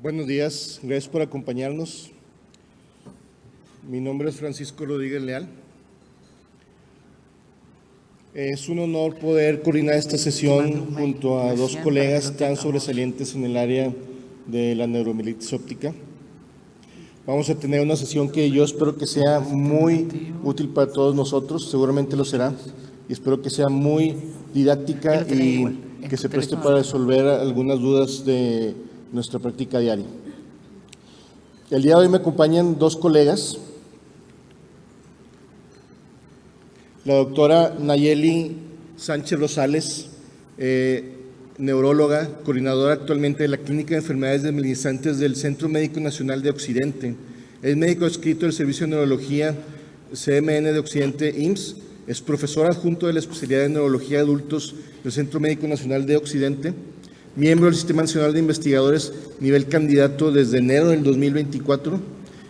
Buenos días, gracias por acompañarnos. Mi nombre es Francisco Rodríguez Leal. Es un honor poder coordinar esta sesión junto a dos colegas tan sobresalientes en el área de la neuromielitis óptica. Vamos a tener una sesión que yo espero que sea muy útil para todos nosotros, seguramente lo será, y espero que sea muy didáctica y que se preste para resolver algunas dudas de nuestra práctica diaria. El día de hoy me acompañan dos colegas, la doctora Nayeli Sánchez Rosales, neuróloga, coordinadora actualmente de la Clínica de Enfermedades Desmielinizantes del Centro Médico Nacional de Occidente. Es médico adscrito del Servicio de Neurología CMN de Occidente, IMSS. Es profesor adjunto de la especialidad de Neurología de Adultos del Centro Médico Nacional de Occidente. Miembro del Sistema Nacional de Investigadores, nivel candidato desde enero del 2024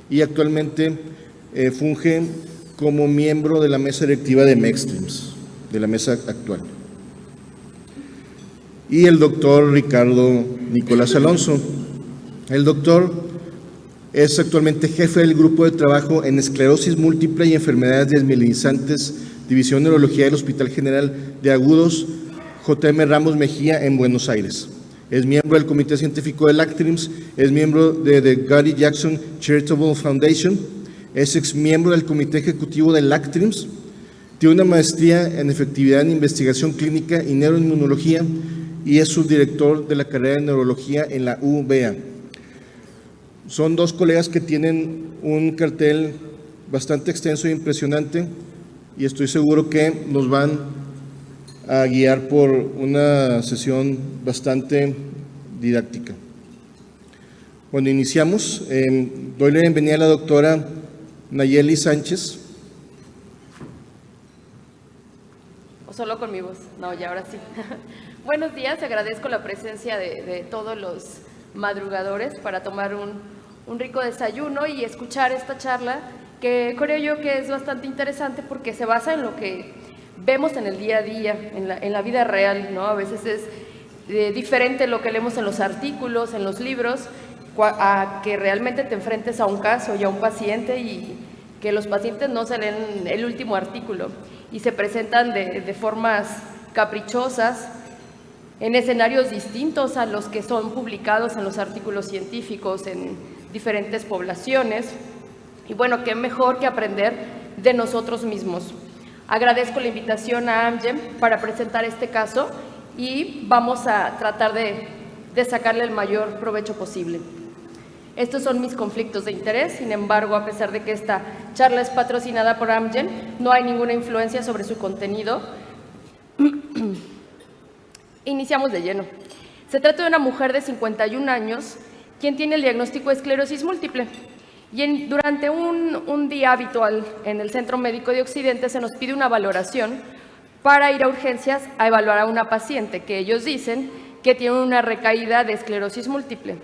y actualmente funge como miembro de la mesa directiva de MECSTRIMS, de la mesa actual. Y el doctor Ricardo Nicolás Alonso. El doctor es actualmente jefe del grupo de trabajo en esclerosis múltiple y enfermedades desmielinizantes, División de Neurología del Hospital General de Agudos J.M. Ramos Mejía en Buenos Aires. Es miembro del Comité Científico del ACTRIMS, es miembro de The Gary Jackson Charitable Foundation, es exmiembro del Comité Ejecutivo del ACTRIMS, tiene una maestría en efectividad en investigación clínica y neuroinmunología y es subdirector de la carrera de neurología en la UBA. Son dos colegas que tienen un cartel bastante extenso e impresionante y estoy seguro que nos van a guiar por una sesión bastante didáctica. Bueno, iniciamos. Doy la bienvenida a la doctora Nayeli Sánchez. ¿O solo con mi voz? No, ya ahora sí. Buenos días, agradezco la presencia de todos los madrugadores para tomar un rico desayuno y escuchar esta charla que creo yo que es bastante interesante porque se basa en lo que vemos en el día a día, en la vida real, ¿no? A veces es diferente lo que leemos en los artículos, en los libros, a que realmente te enfrentes a un caso y a un paciente y que los pacientes no se leen el último artículo y se presentan de formas caprichosas en escenarios distintos a los que son publicados en los artículos científicos en diferentes poblaciones. Y bueno, qué mejor que aprender de nosotros mismos. Agradezco la invitación a Amgen para presentar este caso y vamos a tratar de sacarle el mayor provecho posible. Estos son mis conflictos de interés, sin embargo, a pesar de que esta charla es patrocinada por Amgen, no hay ninguna influencia sobre su contenido. Iniciamos de lleno. Se trata de una mujer de 51 años quien tiene el diagnóstico de esclerosis múltiple. Y durante un día habitual en el Centro Médico de Occidente se nos pide una valoración para ir a urgencias a evaluar a una paciente que ellos dicen que tiene una recaída de esclerosis múltiple.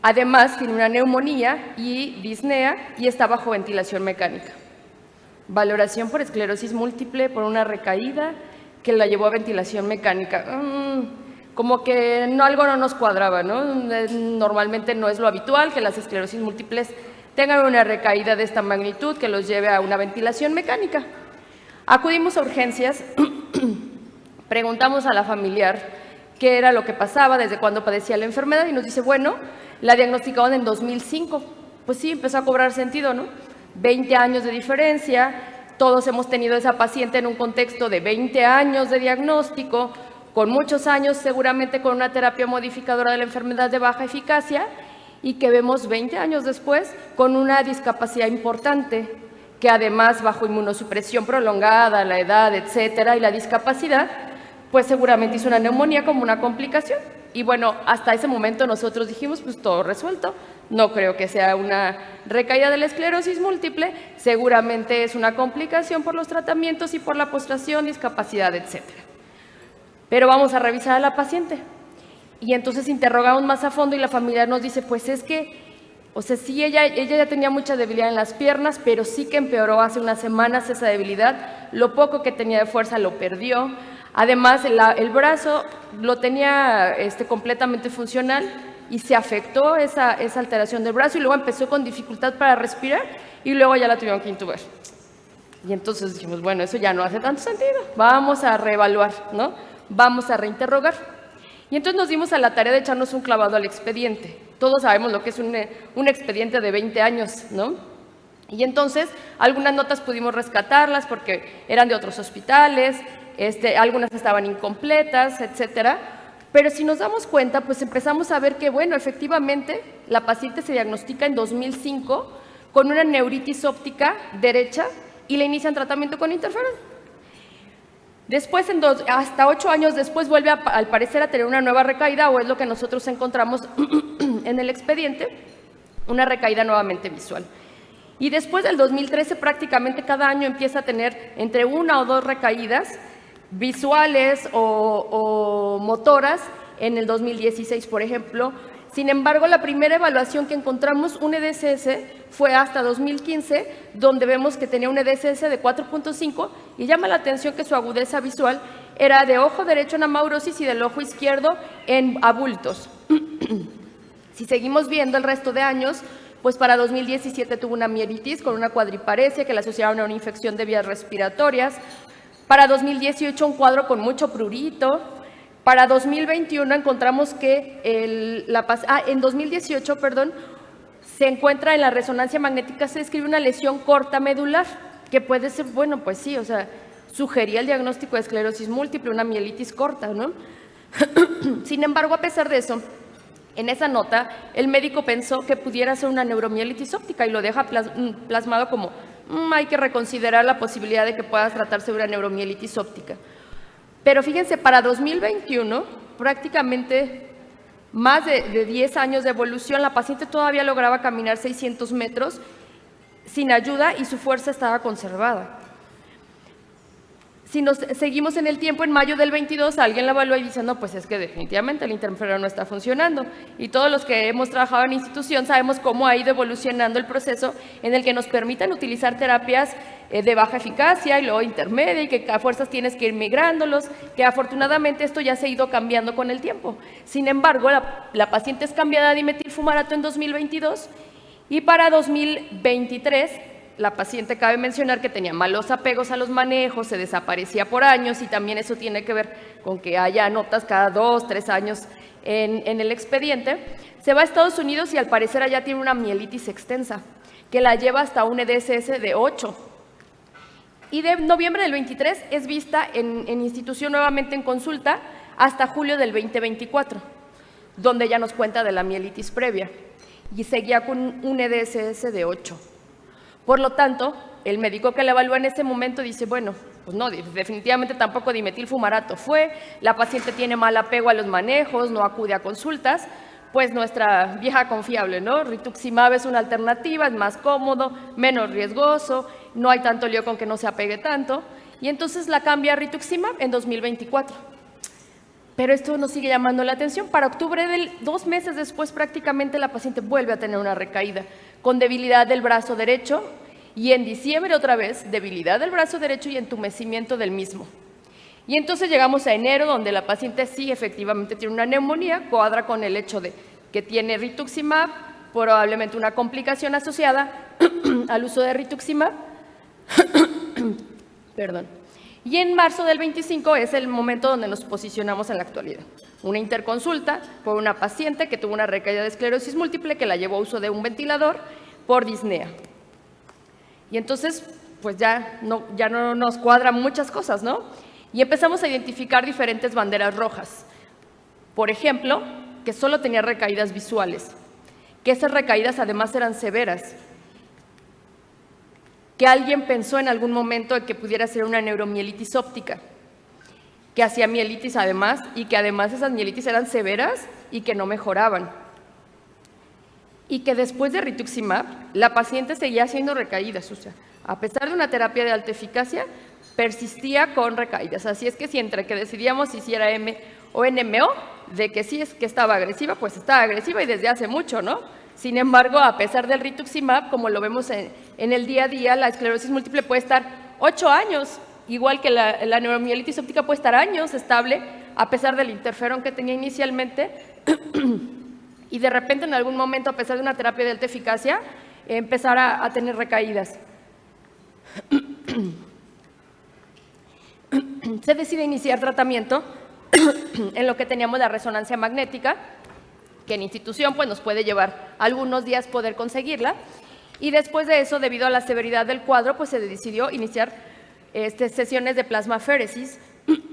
Además, tiene una neumonía y disnea y está bajo ventilación mecánica. Valoración por esclerosis múltiple por una recaída que la llevó a ventilación mecánica. Como que algo no nos cuadraba, ¿no? Normalmente no es lo habitual que las esclerosis múltiples tengan una recaída de esta magnitud que los lleve a una ventilación mecánica. Acudimos a urgencias, preguntamos a la familiar qué era lo que pasaba, desde cuándo padecía la enfermedad y nos dice, bueno, la diagnosticaron en 2005. Pues sí, empezó a cobrar sentido, ¿no? 20 años de diferencia, todos hemos tenido esa paciente en un contexto de 20 años de diagnóstico, con muchos años seguramente con una terapia modificadora de la enfermedad de baja eficacia y que vemos 20 años después con una discapacidad importante que además bajo inmunosupresión prolongada, la edad, etcétera, y la discapacidad, pues seguramente hizo una neumonía como una complicación. Y bueno, hasta ese momento nosotros dijimos, pues todo resuelto, no creo que sea una recaída de la esclerosis múltiple, seguramente es una complicación por los tratamientos y por la postración, discapacidad, etcétera. Pero vamos a revisar a la paciente. Y entonces interrogamos más a fondo y la familia nos dice, pues es que, o sea, sí, ella ya tenía mucha debilidad en las piernas, pero sí que empeoró hace unas semanas esa debilidad, lo poco que tenía de fuerza lo perdió. Además, el brazo lo tenía completamente funcional, y se afectó esa alteración del brazo y luego empezó con dificultad para respirar y luego ya la tuvieron que intubar. Y entonces dijimos, bueno, eso ya no hace tanto sentido, vamos a reevaluar, ¿no? Vamos a reinterrogar. Y entonces nos dimos a la tarea de echarnos un clavado al expediente. Todos sabemos lo que es un expediente de 20 años, ¿no? Y entonces algunas notas pudimos rescatarlas porque eran de otros hospitales, algunas estaban incompletas, etcétera. Pero si nos damos cuenta, pues empezamos a ver que, bueno, efectivamente, la paciente se diagnostica en 2005 con una neuritis óptica derecha y le inician tratamiento con interferón. Después, hasta 8 años después, vuelve al parecer a tener una nueva recaída, o es lo que nosotros encontramos en el expediente, una recaída nuevamente visual. Y después del 2013, prácticamente cada año empieza a tener entre 1 o 2 recaídas visuales o motoras, en el 2016, por ejemplo. Sin embargo, la primera evaluación que encontramos, un EDSS, fue hasta 2015, donde vemos que tenía un EDSS de 4.5 y llama la atención que su agudeza visual era de ojo derecho en amaurosis y del ojo izquierdo en abultos. Si seguimos viendo el resto de años, pues para 2017 tuvo una mielitis con una cuadriparesia que la asociaron a una infección de vías respiratorias. Para 2018 un cuadro con mucho prurito. Para 2021 encontramos que en 2018, se encuentra en la resonancia magnética, se describe una lesión corta medular, que puede ser, bueno, pues sí, o sea, sugería el diagnóstico de esclerosis múltiple, una mielitis corta, ¿no? Sin embargo, a pesar de eso, en esa nota, el médico pensó que pudiera ser una neuromielitis óptica y lo deja plasmado como hay que reconsiderar la posibilidad de que pueda tratarse de una neuromielitis óptica. Pero fíjense, para 2021, prácticamente más de 10 años de evolución, la paciente todavía lograba caminar 600 metros sin ayuda y su fuerza estaba conservada. Si nos seguimos en el tiempo, en mayo del 22, alguien la evaluó y dice, no, pues es que definitivamente el interferón no está funcionando. Y todos los que hemos trabajado en institución sabemos cómo ha ido evolucionando el proceso en el que nos permitan utilizar terapias de baja eficacia y luego intermedia y que a fuerzas tienes que ir migrándolos, que afortunadamente esto ya se ha ido cambiando con el tiempo. Sin embargo, la paciente es cambiada a dimetilfumarato en 2022 y para 2023 la paciente, cabe mencionar que tenía malos apegos a los manejos, se desaparecía por años y también eso tiene que ver con que haya notas cada 2, 3 años en el expediente. Se va a Estados Unidos y al parecer allá tiene una mielitis extensa que la lleva hasta un EDSS de 8. Y de noviembre del 23 es vista en institución nuevamente en consulta hasta julio del 2024, donde ya nos cuenta de la mielitis previa y seguía con un EDSS de 8. Por lo tanto, el médico que la evalúa en ese momento dice, bueno, pues no, definitivamente tampoco dimetilfumarato fue, la paciente tiene mal apego a los manejos, no acude a consultas, pues nuestra vieja confiable, ¿no? Rituximab es una alternativa, es más cómodo, menos riesgoso, no hay tanto lío con que no se apegue tanto, y entonces la cambia a rituximab en 2024. Pero esto nos sigue llamando la atención. Para octubre, 2 meses después, prácticamente la paciente vuelve a tener una recaída con debilidad del brazo derecho y en diciembre otra vez debilidad del brazo derecho y entumecimiento del mismo. Y entonces llegamos a enero, donde la paciente sí efectivamente tiene una neumonía, cuadra con el hecho de que tiene rituximab, probablemente una complicación asociada al uso de rituximab. Perdón. Y en marzo del 25 es el momento donde nos posicionamos en la actualidad. Una interconsulta por una paciente que tuvo una recaída de esclerosis múltiple que la llevó a uso de un ventilador por disnea. Y entonces, pues ya no nos cuadran muchas cosas, ¿no? Y empezamos a identificar diferentes banderas rojas. Por ejemplo, que solo tenía recaídas visuales, que esas recaídas además eran severas, que alguien pensó en algún momento de que pudiera ser una neuromielitis óptica, que hacía mielitis además y que además esas mielitis eran severas y que no mejoraban. Y que después de rituximab, la paciente seguía haciendo recaídas, o sea, a pesar de una terapia de alta eficacia, persistía con recaídas. Así es que si entre que decidíamos si era M o NMO, de que sí es que estaba agresiva, pues estaba agresiva y desde hace mucho, ¿no? Sin embargo, a pesar del rituximab, como lo vemos en el día a día, la esclerosis múltiple puede estar 8 años, igual que la neuromielitis óptica puede estar años estable, a pesar del interferón que tenía inicialmente, y de repente en algún momento, a pesar de una terapia de alta eficacia, empezar a tener recaídas. Se decide iniciar tratamiento en lo que teníamos la resonancia magnética, que en institución pues, nos puede llevar algunos días poder conseguirla, y después de eso, debido a la severidad del cuadro, pues se decidió iniciar sesiones de plasmaféresis,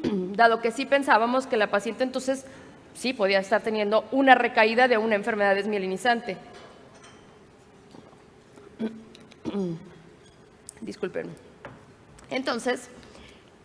dado que sí pensábamos que la paciente entonces sí podía estar teniendo una recaída de una enfermedad desmielinizante. Disculpen. Entonces,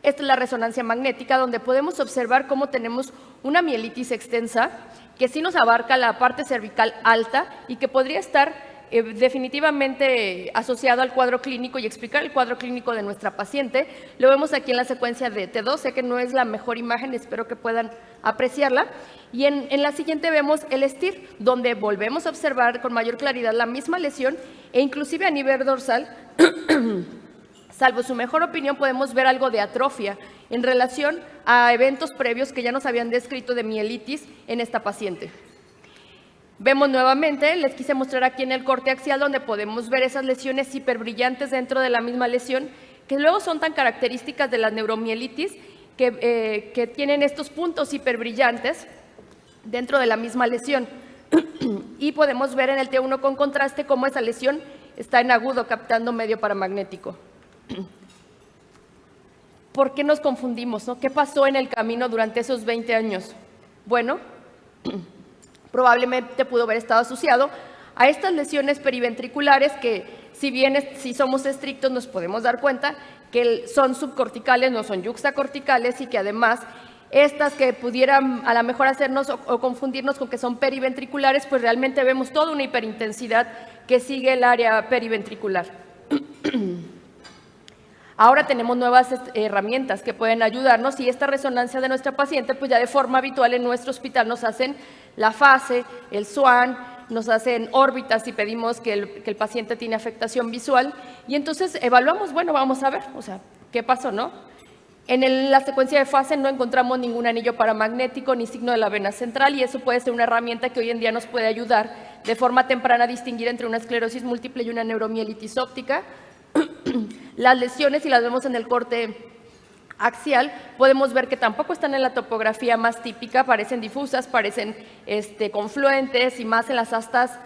esta es la resonancia magnética, donde podemos observar cómo tenemos una mielitis extensa que sí nos abarca la parte cervical alta y que podría estar definitivamente asociado al cuadro clínico y explicar el cuadro clínico de nuestra paciente. Lo vemos aquí en la secuencia de T2, sé que no es la mejor imagen, espero que puedan apreciarla. Y en la siguiente vemos el STIR, donde volvemos a observar con mayor claridad la misma lesión e inclusive a nivel dorsal, salvo su mejor opinión, podemos ver algo de atrofia en relación a eventos previos que ya nos habían descrito de mielitis en esta paciente. Vemos nuevamente, les quise mostrar aquí en el corte axial, donde podemos ver esas lesiones hiperbrillantes dentro de la misma lesión, que luego son tan características de la neuromielitis, que tienen estos puntos hiperbrillantes dentro de la misma lesión. Y podemos ver en el T1 con contraste cómo esa lesión está en agudo, captando medio paramagnético. ¿Por qué nos confundimos, no? ¿Qué pasó en el camino durante esos 20 años? Bueno, probablemente pudo haber estado asociado a estas lesiones periventriculares que, si somos estrictos, nos podemos dar cuenta que son subcorticales, no son yuxtacorticales, y que además estas que pudieran a lo mejor hacernos o confundirnos con que son periventriculares, pues realmente vemos toda una hiperintensidad que sigue el área periventricular. Ahora tenemos nuevas herramientas que pueden ayudarnos, y esta resonancia de nuestra paciente, pues ya de forma habitual en nuestro hospital nos hacen la fase, el SWAN, nos hacen órbitas si pedimos que el paciente tiene afectación visual, y entonces evaluamos, bueno, vamos a ver, o sea, ¿qué pasó, no? En la secuencia de fase no encontramos ningún anillo paramagnético ni signo de la vena central, y eso puede ser una herramienta que hoy en día nos puede ayudar de forma temprana a distinguir entre una esclerosis múltiple y una neuromielitis óptica. Las lesiones, si las vemos en el corte axial, podemos ver que tampoco están en la topografía más típica, parecen difusas, parecen confluentes, y más en las astas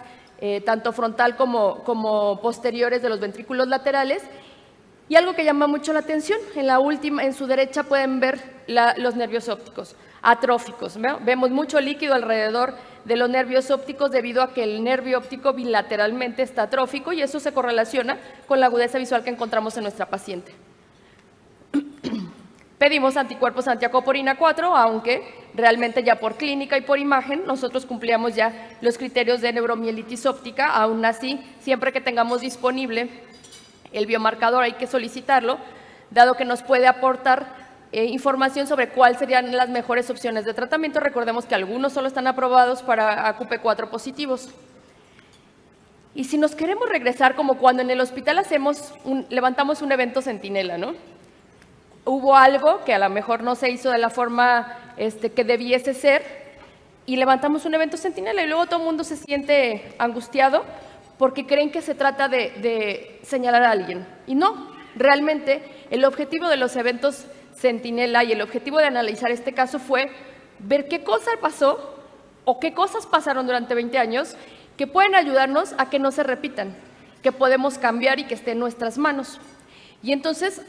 tanto frontal como posteriores de los ventrículos laterales. Y algo que llama mucho la atención, en su derecha pueden ver los nervios ópticos atróficos, ¿no? Vemos mucho líquido alrededor de los nervios ópticos debido a que el nervio óptico bilateralmente está atrófico, y eso se correlaciona con la agudeza visual que encontramos en nuestra paciente. Pedimos anticuerpos antiacoporina 4, aunque realmente ya por clínica y por imagen nosotros cumplíamos ya los criterios de neuromielitis óptica. Aún así, siempre que tengamos disponible el biomarcador hay que solicitarlo, dado que nos puede aportar información sobre cuáles serían las mejores opciones de tratamiento. Recordemos que algunos solo están aprobados para AQP4 positivos. Y si nos queremos regresar como cuando en el hospital levantamos un evento centinela, ¿no? Hubo algo que a lo mejor no se hizo de la forma que debiese ser, y levantamos un evento centinela, y luego todo el mundo se siente angustiado porque creen que se trata de señalar a alguien. Y no, realmente el objetivo de los eventos centinela y el objetivo de analizar este caso fue ver qué cosa pasó o qué cosas pasaron durante 20 años que pueden ayudarnos a que no se repitan, que podemos cambiar y que esté en nuestras manos. Y entonces,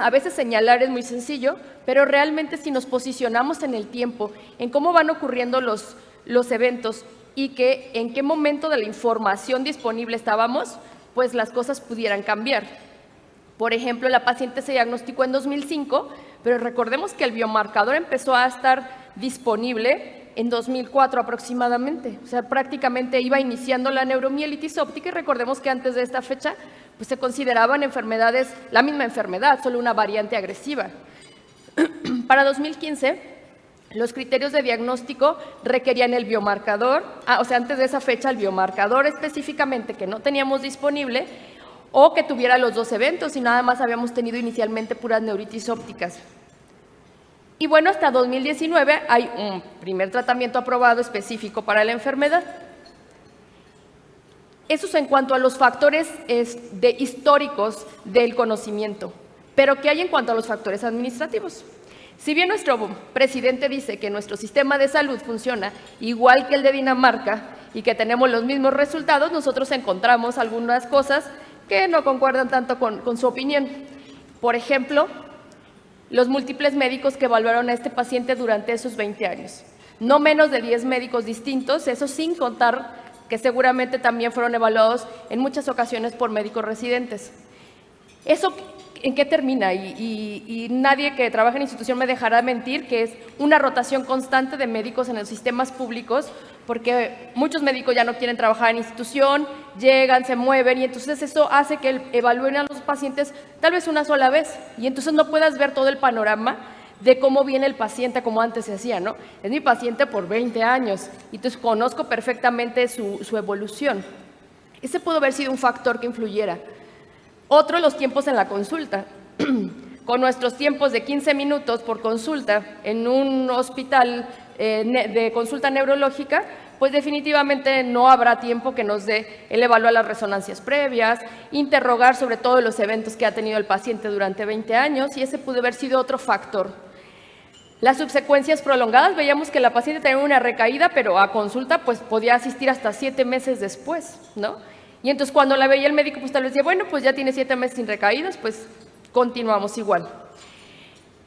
a veces señalar es muy sencillo, pero realmente si nos posicionamos en el tiempo, en cómo van ocurriendo los eventos y en qué momento de la información disponible estábamos, pues las cosas pudieran cambiar. Por ejemplo, la paciente se diagnosticó en 2005, pero recordemos que el biomarcador empezó a estar disponible en 2004 aproximadamente. O sea, prácticamente iba iniciando la neuromielitis óptica, y recordemos que antes de esta fecha pues se consideraban enfermedades, la misma enfermedad, solo una variante agresiva. Para 2015, los criterios de diagnóstico requerían el biomarcador, o sea, antes de esa fecha el biomarcador específicamente que no teníamos disponible, o que tuviera los dos eventos, y nada más habíamos tenido inicialmente puras neuritis ópticas. Y bueno, hasta 2019 hay un primer tratamiento aprobado específico para la enfermedad. Eso es en cuanto a los factores históricos del conocimiento. Pero ¿qué hay en cuanto a los factores administrativos? Si bien nuestro presidente dice que nuestro sistema de salud funciona igual que el de Dinamarca y que tenemos los mismos resultados, nosotros encontramos algunas cosas que no concuerdan tanto con su opinión. Por ejemplo, los múltiples médicos que evaluaron a este paciente durante esos 20 años. No menos de 10 médicos distintos, eso sin contar que seguramente también fueron evaluados en muchas ocasiones por médicos residentes. ¿Eso en qué termina? Y nadie que trabaja en institución me dejará mentir que es una rotación constante de médicos en los sistemas públicos, porque muchos médicos ya no quieren trabajar en institución, llegan, se mueven, y entonces eso hace que evalúen a los pacientes tal vez una sola vez, y entonces no puedas ver todo el panorama de cómo viene el paciente como antes se hacía, ¿no? Es mi paciente por 20 años, y entonces conozco perfectamente su evolución. Ese pudo haber sido un factor que influyera. Otro, los tiempos en la consulta. Con nuestros tiempos de 15 minutos por consulta en un hospital de consulta neurológica, pues definitivamente no habrá tiempo que nos dé el evaluar las resonancias previas, interrogar sobre todos los eventos que ha tenido el paciente durante 20 años, y ese pudo haber sido otro factor. Las subsecuencias prolongadas, veíamos que la paciente tenía una recaída, pero a consulta pues podía asistir hasta 7 meses después, ¿no? Y entonces cuando la veía el médico, pues tal vez decía, bueno, pues ya tiene 7 meses sin recaídas, pues continuamos igual.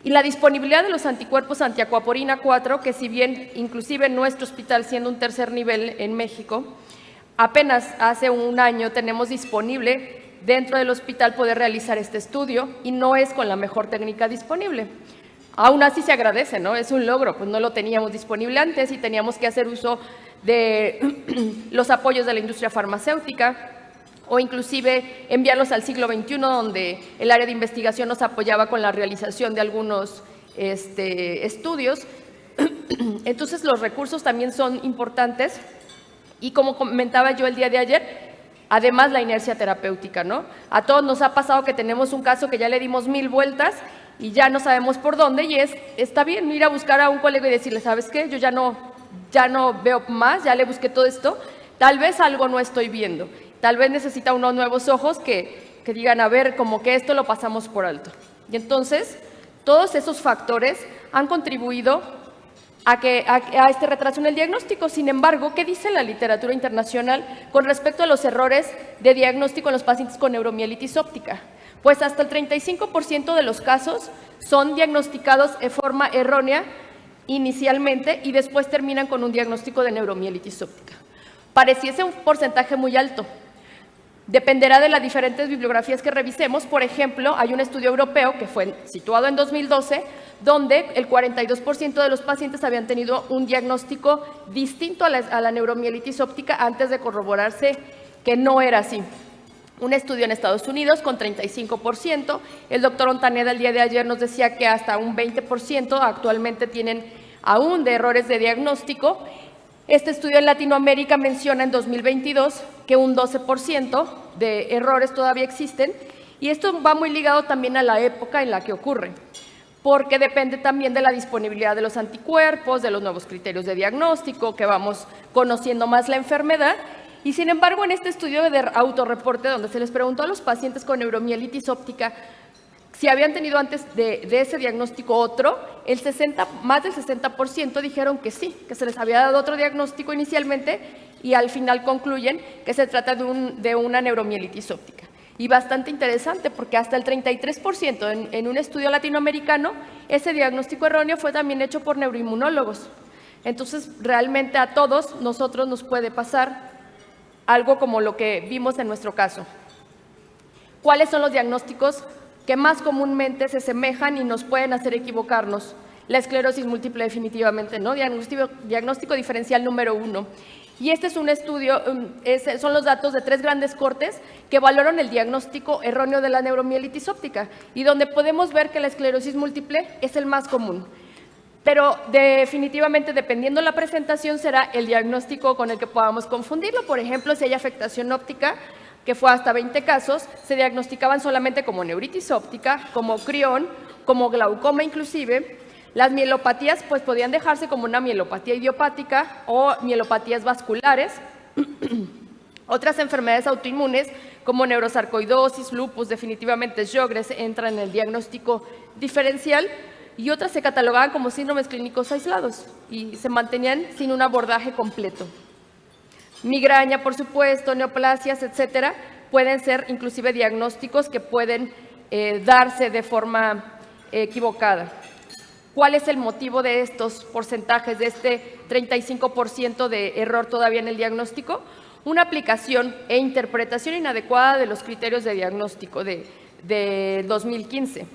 Y la disponibilidad de los anticuerpos antiacuaporina 4, que si bien inclusive en nuestro hospital, siendo un tercer nivel en México, apenas hace un año tenemos disponible dentro del hospital poder realizar este estudio, y no es con la mejor técnica disponible. Aún así se agradece, ¿no? Es un logro, pues no lo teníamos disponible antes y teníamos que hacer uso de los apoyos de la industria farmacéutica, o inclusive enviarlos al siglo XXI, donde el área de investigación nos apoyaba con la realización de algunos estudios. Entonces los recursos también son importantes, y como comentaba yo el día de ayer, además la inercia terapéutica, ¿no? A todos nos ha pasado que tenemos un caso que ya le dimos 1000 vueltas y ya no sabemos por dónde, y está bien ir a buscar a un colega y decirle, ¿sabes qué? Yo ya no veo más, ya le busqué todo esto, tal vez algo no estoy viendo, tal vez necesita unos nuevos ojos que digan, a ver, como que esto lo pasamos por alto. Y entonces, todos esos factores han contribuido a este retraso en el diagnóstico. Sin embargo, ¿qué dice la literatura internacional con respecto a los errores de diagnóstico en los pacientes con neuromielitis óptica? Pues hasta el 35% de los casos son diagnosticados de forma errónea inicialmente y después terminan con un diagnóstico de neuromielitis óptica. Pareciese un porcentaje muy alto. Dependerá de las diferentes bibliografías que revisemos. Por ejemplo, hay un estudio europeo que fue situado en 2012, donde el 42% de los pacientes habían tenido un diagnóstico distinto a la neuromielitis óptica antes de corroborarse que no era así. Un estudio en Estados Unidos con 35%, el doctor Ontaneda el día de ayer nos decía que hasta un 20% actualmente tienen aún de errores de diagnóstico. Este estudio en Latinoamérica menciona en 2022 que un 12% de errores todavía existen, y esto va muy ligado también a la época en la que ocurre, porque depende también de la disponibilidad de los anticuerpos, de los nuevos criterios de diagnóstico, que vamos conociendo más la enfermedad. Y sin embargo, en este estudio de autorreporte, donde se les preguntó a los pacientes con neuromielitis óptica si habían tenido antes de ese diagnóstico otro, más del 60% dijeron que sí, que se les había dado otro diagnóstico inicialmente, y al final concluyen que se trata de una neuromielitis óptica. Y bastante interesante, porque hasta el 33% en un estudio latinoamericano, ese diagnóstico erróneo fue también hecho por neuroinmunólogos. Entonces, realmente a todos nosotros nos puede pasar algo como lo que vimos en nuestro caso. ¿Cuáles son los diagnósticos que más comúnmente se asemejan y nos pueden hacer equivocarnos? La esclerosis múltiple definitivamente, ¿no? Diagnóstico diferencial número 1. Y este es un estudio, son los datos de 3 grandes cortes que evaluaron el diagnóstico erróneo de la neuromielitis óptica, y donde podemos ver que la esclerosis múltiple es el más común. Pero definitivamente, dependiendo de la presentación, será el diagnóstico con el que podamos confundirlo. Por ejemplo, si hay afectación óptica, que fue hasta 20 casos, se diagnosticaban solamente como neuritis óptica, como crión, como glaucoma inclusive. Las mielopatías pues podían dejarse como una mielopatía idiopática o mielopatías vasculares. Otras enfermedades autoinmunes como neurosarcoidosis, lupus, definitivamente Sjögren's entran en el diagnóstico diferencial, y otras se catalogaban como síndromes clínicos aislados y se mantenían sin un abordaje completo. Migraña, por supuesto, neoplasias, etcétera, pueden ser inclusive diagnósticos que pueden darse de forma equivocada. ¿Cuál es el motivo de estos porcentajes, de este 35% de error todavía en el diagnóstico? Una aplicación e interpretación inadecuada de los criterios de diagnóstico de 2015,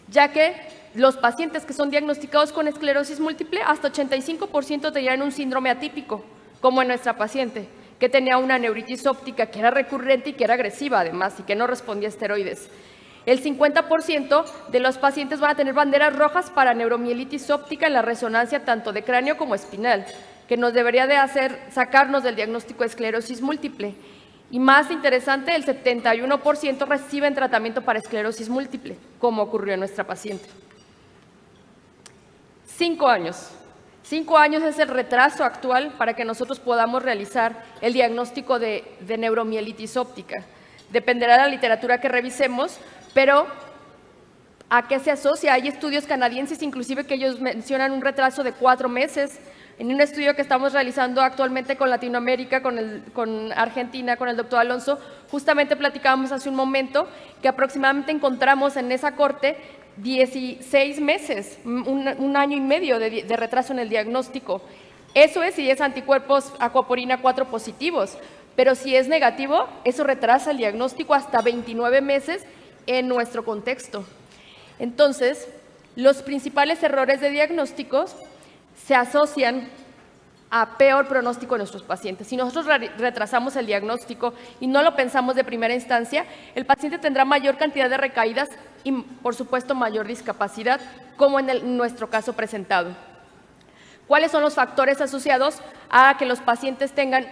ya que los pacientes que son diagnosticados con esclerosis múltiple, hasta 85% tenían un síndrome atípico, como en nuestra paciente, que tenía una neuritis óptica que era recurrente y que era agresiva además y que no respondía a esteroides. El 50% de los pacientes van a tener banderas rojas para neuromielitis óptica en la resonancia tanto de cráneo como espinal, que nos debería de hacer sacarnos del diagnóstico de esclerosis múltiple. Y más interesante, el 71% reciben tratamiento para esclerosis múltiple, como ocurrió en nuestra paciente. 5 años. 5 años es el retraso actual para que nosotros podamos realizar el diagnóstico de neuromielitis óptica. Dependerá de la literatura que revisemos, pero ¿a qué se asocia? Hay estudios canadienses inclusive que ellos mencionan un retraso de 4 meses. En un estudio que estamos realizando actualmente con Latinoamérica, con Argentina, con el doctor Alonso, justamente platicábamos hace un momento que aproximadamente encontramos en esa corte 16 meses, un año y medio de retraso en el diagnóstico. Eso es si es anticuerpos aquaporina 4 positivos, pero si es negativo, eso retrasa el diagnóstico hasta 29 meses en nuestro contexto. Entonces, los principales errores de diagnósticos se asocian a peor pronóstico de nuestros pacientes. Si nosotros retrasamos el diagnóstico y no lo pensamos de primera instancia, el paciente tendrá mayor cantidad de recaídas y, por supuesto, mayor discapacidad, como en nuestro caso presentado. ¿Cuáles son los factores asociados a que los pacientes tengan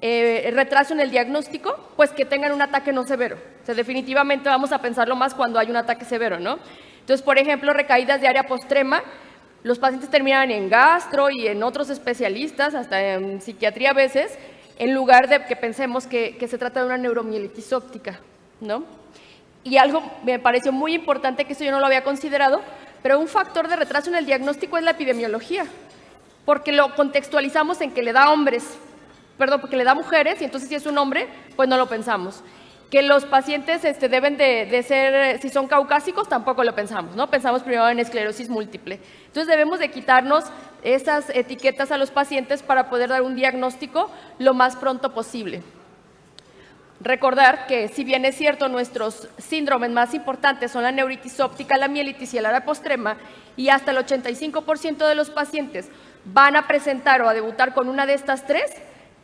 retraso en el diagnóstico? Pues que tengan un ataque no severo. O sea, definitivamente vamos a pensarlo más cuando hay un ataque severo, ¿no? Entonces, por ejemplo, recaídas de área postrema. Los pacientes terminan en gastro y en otros especialistas, hasta en psiquiatría a veces, en lugar de que pensemos que se trata de una neuromielitis óptica, ¿no? Y algo me pareció muy importante, que eso yo no lo había considerado, pero un factor de retraso en el diagnóstico es la epidemiología, porque lo contextualizamos en que le da porque le da mujeres, y entonces si es un hombre, pues no lo pensamos. Que los pacientes deben de ser, si son caucásicos, tampoco lo pensamos, ¿no? Pensamos primero en esclerosis múltiple. Entonces debemos de quitarnos esas etiquetas a los pacientes para poder dar un diagnóstico lo más pronto posible. Recordar que, si bien es cierto, nuestros síndromes más importantes son la neuritis óptica, la mielitis y el área postrema, y hasta el 85% de los pacientes van a presentar o a debutar con una de estas tres,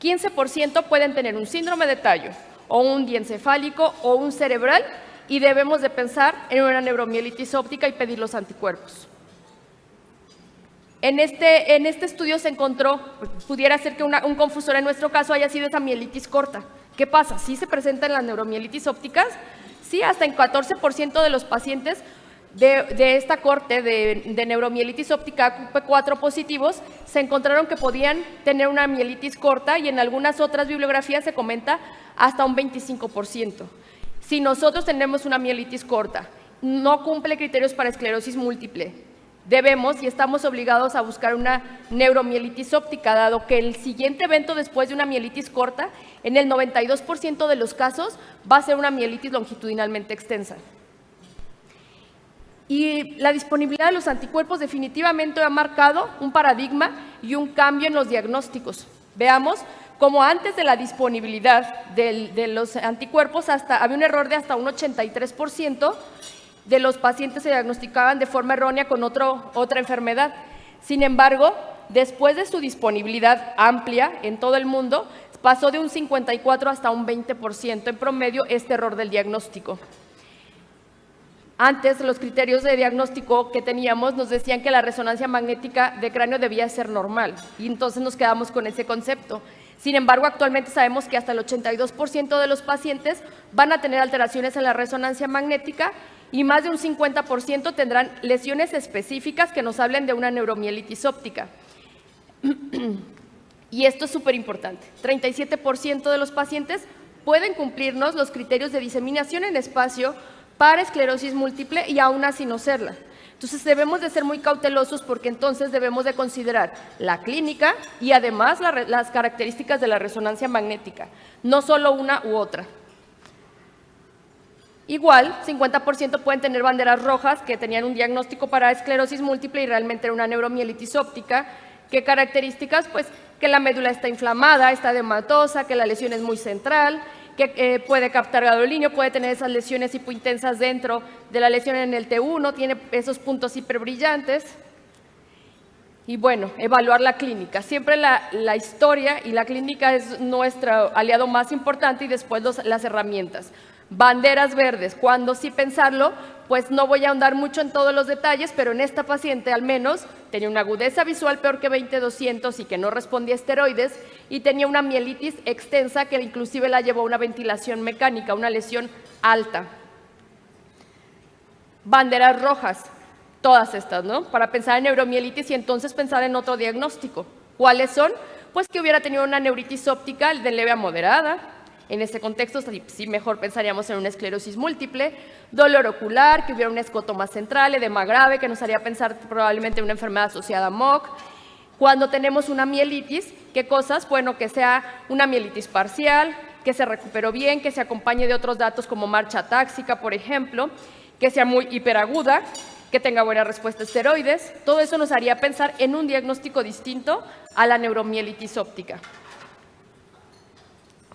15% pueden tener un síndrome de tallo, o un diencefálico o un cerebral, y debemos de pensar en una neuromielitis óptica y pedir los anticuerpos. En este estudio se encontró, pudiera ser que un confusor en nuestro caso haya sido esa mielitis corta. ¿Qué pasa? ¿Sí se presenta en las neuromielitis ópticas? Sí, hasta en 14% de los pacientes de esta corte de neuromielitis óptica AP4 positivos se encontraron que podían tener una mielitis corta, y en algunas otras bibliografías se comenta hasta un 25%. Si nosotros tenemos una mielitis corta, no cumple criterios para esclerosis múltiple, debemos y estamos obligados a buscar una neuromielitis óptica, dado que el siguiente evento después de una mielitis corta, en el 92% de los casos, va a ser una mielitis longitudinalmente extensa. Y la disponibilidad de los anticuerpos definitivamente ha marcado un paradigma y un cambio en los diagnósticos. Veamos cómo antes de la disponibilidad de los anticuerpos había un error de hasta un 83% de los pacientes se diagnosticaban de forma errónea con otra enfermedad. Sin embargo, después de su disponibilidad amplia en todo el mundo, pasó de un 54 hasta un 20% en promedio este error del diagnóstico. Antes, los criterios de diagnóstico que teníamos nos decían que la resonancia magnética de cráneo debía ser normal, y entonces nos quedamos con ese concepto. Sin embargo, actualmente sabemos que hasta el 82% de los pacientes van a tener alteraciones en la resonancia magnética, y más de un 50% tendrán lesiones específicas que nos hablen de una neuromielitis óptica. Y esto es súper importante. 37% de los pacientes pueden cumplirnos los criterios de diseminación en espacio para esclerosis múltiple y aún así no serla. Entonces debemos de ser muy cautelosos porque entonces debemos de considerar la clínica y además las características de la resonancia magnética, no solo una u otra. Igual, 50% pueden tener banderas rojas que tenían un diagnóstico para esclerosis múltiple y realmente era una neuromielitis óptica. ¿Qué características? Pues que la médula está inflamada, está edematosa, que la lesión es muy central, que puede captar gadolinio, puede tener esas lesiones hipointensas dentro de la lesión en el T1, tiene esos puntos hiperbrillantes. Y bueno, evaluar la clínica. Siempre la historia y la clínica es nuestro aliado más importante y después las herramientas. Banderas verdes, cuando sí pensarlo, pues no voy a ahondar mucho en todos los detalles, pero en esta paciente al menos tenía una agudeza visual peor que 20/200 y que no respondía a esteroides y tenía una mielitis extensa que inclusive la llevó a una ventilación mecánica, una lesión alta. Banderas rojas, todas estas, ¿no? Para pensar en neuromielitis y entonces pensar en otro diagnóstico. ¿Cuáles son? Pues que hubiera tenido una neuritis óptica de leve a moderada. En este contexto, sí, mejor pensaríamos en una esclerosis múltiple, dolor ocular, que hubiera un escotoma central, edema grave, que nos haría pensar probablemente en una enfermedad asociada a MOC. Cuando tenemos una mielitis, ¿qué cosas? Bueno, que sea una mielitis parcial, que se recuperó bien, que se acompañe de otros datos como marcha táxica, por ejemplo, que sea muy hiperaguda, que tenga buena respuesta a esteroides. Todo eso nos haría pensar en un diagnóstico distinto a la neuromielitis óptica.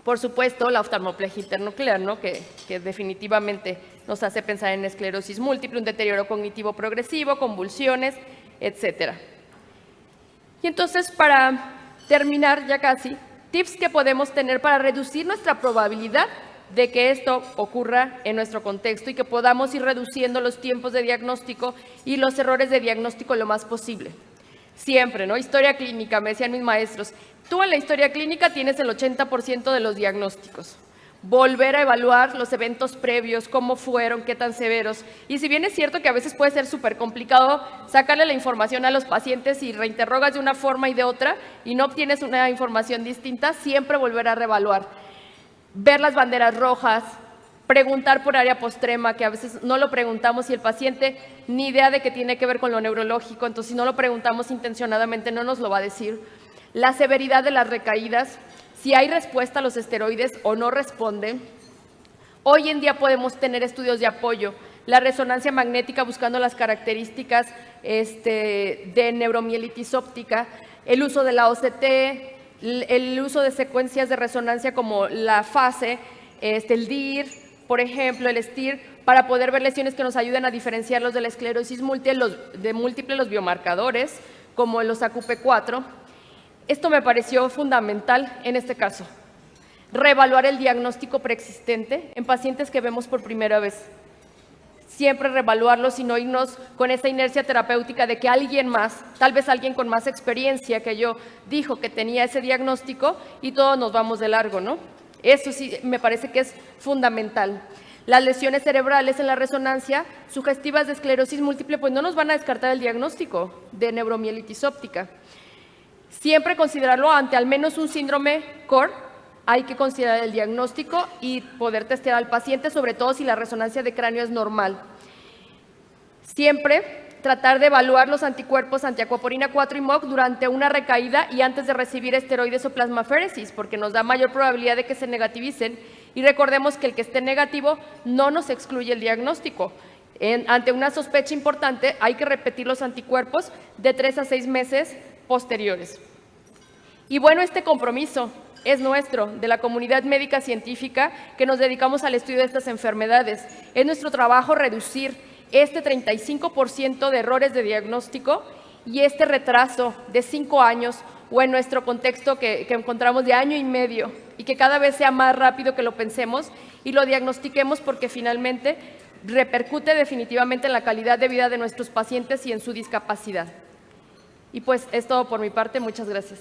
Por supuesto, la oftalmoplegia internuclear, ¿no? que definitivamente nos hace pensar en esclerosis múltiple, un deterioro cognitivo progresivo, convulsiones, etcétera. Y entonces, para terminar ya casi, tips que podemos tener para reducir nuestra probabilidad de que esto ocurra en nuestro contexto y que podamos ir reduciendo los tiempos de diagnóstico y los errores de diagnóstico lo más posible. Siempre, ¿no? Historia clínica, me decían mis maestros, tú en la historia clínica tienes el 80% de los diagnósticos. Volver a evaluar los eventos previos, cómo fueron, qué tan severos. Y si bien es cierto que a veces puede ser súper complicado sacarle la información a los pacientes y reinterrogas de una forma y de otra y no obtienes una información distinta, siempre volver a reevaluar. Ver las banderas rojas, preguntar por área postrema, que a veces no lo preguntamos y el paciente ni idea de que tiene que ver con lo neurológico, entonces si no lo preguntamos intencionadamente no nos lo va a decir. La severidad de las recaídas, si hay respuesta a los esteroides o no responden. Hoy en día podemos tener estudios de apoyo, la resonancia magnética buscando las características de neuromielitis óptica, el uso de la OCT, el uso de secuencias de resonancia como la FASE, el DIR, por ejemplo, el STIR, para poder ver lesiones que nos ayuden a diferenciarlos de la esclerosis múltiple, los biomarcadores, como los AQP4. Esto me pareció fundamental en este caso. Reevaluar el diagnóstico preexistente en pacientes que vemos por primera vez. Siempre reevaluarlo sin no irnos con esa inercia terapéutica de que alguien más, tal vez alguien con más experiencia que yo, dijo que tenía ese diagnóstico y todos nos vamos de largo, ¿no? Eso sí me parece que es fundamental. Las lesiones cerebrales en la resonancia sugestivas de esclerosis múltiple pues no nos van a descartar el diagnóstico de neuromielitis óptica. Siempre considerarlo ante al menos un síndrome core, hay que considerar el diagnóstico y poder testear al paciente, sobre todo si la resonancia de cráneo es normal. Siempre tratar de evaluar los anticuerpos antiacuaporina 4 y MOC durante una recaída y antes de recibir esteroides o plasmaféresis, porque nos da mayor probabilidad de que se negativicen. Y recordemos que el que esté negativo no nos excluye el diagnóstico. Ante una sospecha importante hay que repetir los anticuerpos de 3 a 6 meses posteriores. Y bueno, este compromiso es nuestro, de la comunidad médica científica que nos dedicamos al estudio de estas enfermedades. Es nuestro trabajo reducir este 35% de errores de diagnóstico y este retraso de 5 años o en nuestro contexto que encontramos de año y medio y que cada vez sea más rápido que lo pensemos y lo diagnostiquemos porque finalmente repercute definitivamente en la calidad de vida de nuestros pacientes y en su discapacidad. Y pues es todo por mi parte. Muchas gracias.